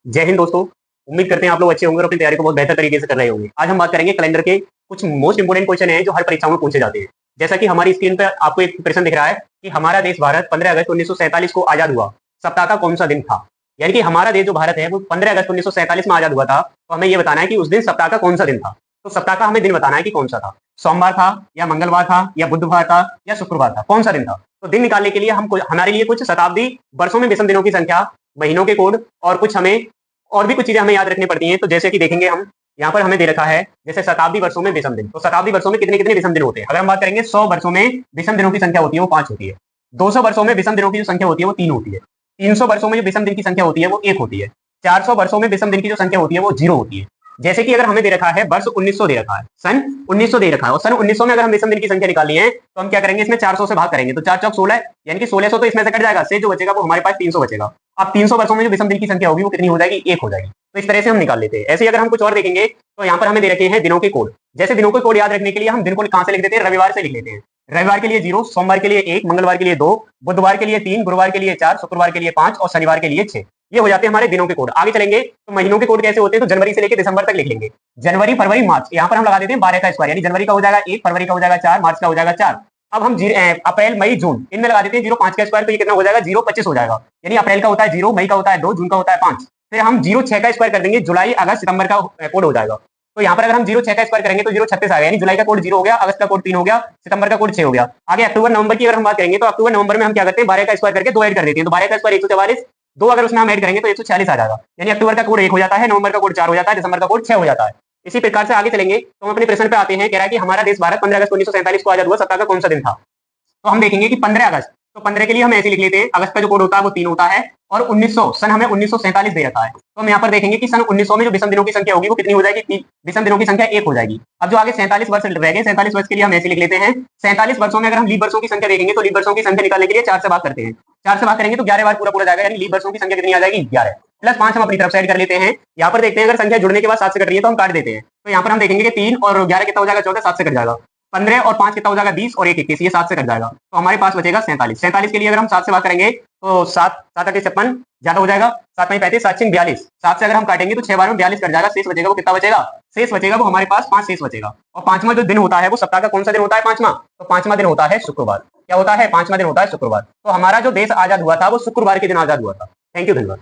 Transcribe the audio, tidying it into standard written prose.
जय हिंद दोस्तों। उम्मीद करते हैं आप लोग अच्छे होंगे और अपनी तैयारी को बहुत बेहतर तरीके से कर रहे होंगे। आज हम बात करेंगे कैलेंडर के कुछ मोस्ट इंपोर्टेंट क्वेश्चन हैं जो हर परीक्षाओं में पूछे जाते हैं। जैसा कि हमारी स्क्रीन पर आपको एक प्रश्न दिख रहा है कि हमारा देश भारत 15 अगस्त 1947 को आजाद हुआ, सप्ताह का कौन सा दिन था। यानी कि हमारा देश जो भारत है वो 15 अगस्त 1947 में आजाद हुआ था, तो हमें ये बताना है कि उस दिन सप्ताह का कौन सा दिन था। तो सप्ताह का हमें दिन बताना है कि कौन सा था, सोमवार था या मंगलवार था या बुधवार था या शुक्रवार था, कौन सा दिन था। तो दिन निकालने के लिए हम हमारे लिए कुछ शताब्दी वर्षों में विषम दिनों की संख्या, महीनों के कोड और कुछ हमें और भी कुछ चीजें हमें याद रखनी पड़ती हैं। तो जैसे कि देखेंगे हम यहाँ पर हमें दे रखा है जैसे शताब्दी वर्षों में विषम दिन। तो शताब्दी वर्षों में कितने कितने विषम दिन होते हैं। अगर हम बात करेंगे 100 वर्षों में विषम दिनों की संख्या होती है वो 5 होती है। 200 वर्षों में विषम दिनों की जो संख्या होती है वो 3 होती है। 300 वर्षों में जो विषम दिन की संख्या होती है वो 1 होती है। 400 वर्षों में विषम दिन की जो संख्या होती है वो 0 होती है। जैसे कि अगर हमें दे रखा है वर्ष 1900 दे रखा है, सन 1900 दे रखा है और सन 1900 में अगर हम विषम दिन की संख्या निकाली है तो हम क्या करेंगे, इसमें 400 से भाग करेंगे तो 4 चौक 16, यानी कि 1600 तो इसमें से कट जाएगा, से जो बचेगा वो हमारे पास 300 बचेगा। अब 300 वर्षों में जो विषम दिन की संख्या होगी वो कितनी हो जाएगी, 1 हो जाएगी। तो इस तरह से हम निकाल लेते हैं। ऐसे ही अगर हम कुछ और देखेंगे तो यहाँ पर हमें दे रखे हैं दिनों के कोड। जैसे दिनों के कोड याद रखने के लिए हम दिन को कहां से लिख देते हैं, रविवार से लिख लेते हैं। रविवार के लिए 0, सोमवार के लिए 1, मंगलवार के लिए 2, बुधवार के लिए 3, गुरुवार के लिए 4, शुक्रवार के लिए 5 और शनिवार के लिए 6। ये हो जाते हैं हमारे दिनों के कोड। आगे चलेंगे तो महीनों के कोड कैसे होते हैं, तो जनवरी से लेकर दिसंबर तक लिख लेंगे। जनवरी, फरवरी, मार्च, यहाँ पर हम लगा देते हैं 12 का स्क्वायर, यानी जनवरी का हो जाएगा 1, फरवरी का हो जाएगा 4, मार्च का हो जाएगा 4। अब हम अप्रैल, मई, जून इनमें लगा देते हैं 0, 5 का स्क्वायर, तो ये कितना हो जाएगा, 0, 25 हो जाएगा। यानी अप्रैल का होता है 0, मई का होता है 2, जून का होता है 5। फिर हम 0, 6 का स्क्वायर कर देंगे, जुलाई, अगस्त, सितंबर का कोड हो जाएगा। तो यहाँ पर अगर हम 0, 6 का स्क्वायर करेंगे तो 0, 36 आ गया, यानी जुलाई का कोड 0 हो गया, अगस्त का कोड 3 हो गया, सितंबर का कोड 6 हो गया। आगे अक्टूबर नवंबर की अगर हम बात करेंगे तो अक्टूबर नवंबर में हम क्या करते हैं, 12 का स्क्वायर करके 2 ऐड कर देते हैं। तो 12 का स्क्वायर 144, 2 अगर उसमें हम ऐड करेंगे तो 146 आ जाएगा। यानी अक्टूबर का कोड 1 हो जाता है, नवंबर का कोड 4 हो जाता है, दिसंबर का कोड 6 हो जाता है। इसी प्रकार से आगे चलेंगे तो हम अपने प्रश्न पे आते हैं। कह रहा है कि हमारा देश भारत 15 अगस्त 1947 को आजाद हुआ, सप्ताह का कौन सा दिन था। तो हम देखेंगे कि 15 अगस्त, तो 15 के लिए हम ऐसे लिख लेते हैं, अगस्त का जो कोड होता है वो 3 होता है और 1900 सन हमें 1947 दे रखा है। तो हम यहाँ पर देखेंगे कि सन 1900 में जो विषम दिनों की संख्या होगी वो कितनी हो जाएगी, विषम दिनों की संख्या 1 हो जाएगी। अब जो आगे 47 वर्ष रह गए, 47 वर्ष के लिए हम ऐसे लिख लेते हैं। 47 वर्षों में अगर हम लीप वर्षों की संख्या देखेंगे तो लीप वर्षों की संख्या निकालने के लिए 4 से भाग करते हैं। 4 से भाग करेंगे तो 11 बार पूरा पूरा जाएगा, यानी लीप वर्षों की संख्या कितनी आ जाएगी, 11 प्लस 5 हम अपनी तरफ से ऐड कर लेते हैं। यहाँ पर देखते हैं अगर संख्या जुड़ने के बाद 7 से कट रही है तो हम काट देते हैं। तो यहाँ पर हम देखेंगे कि 3 और 11 कितना हो जाएगा, 14, 7 से कट जाएगा। 15 और 5 कितना हो जाएगा, 20 और 1 21, ये 7 से कट जाएगा। तो हमारे पास बचेगा 47। 47 के लिए अगर हम 7 से भाग करेंगे तो 7 7 8 56 ज्यादा हो जाएगा, 7 5 35, 7 6 42। 7 से अगर हम काटेंगे तो 6 बार में 42 कट जाएगा, शेष बचेगा वो कितना बचेगा, शेष बचेगा वो हमारे पास 5 शेष बचेगा। और पांचवा जो दिन होता है वो सप्ताह का कौन सा दिन होता है, पांचवा, तो पांचवा दिन होता है शुक्रवार। क्या होता है, पांचवा दिन होता है शुक्रवार। तो हमारा जो देश आजाद हुआ था वो शुक्रवार के दिन आजाद हुआ था। थैंक यू, धन्यवाद।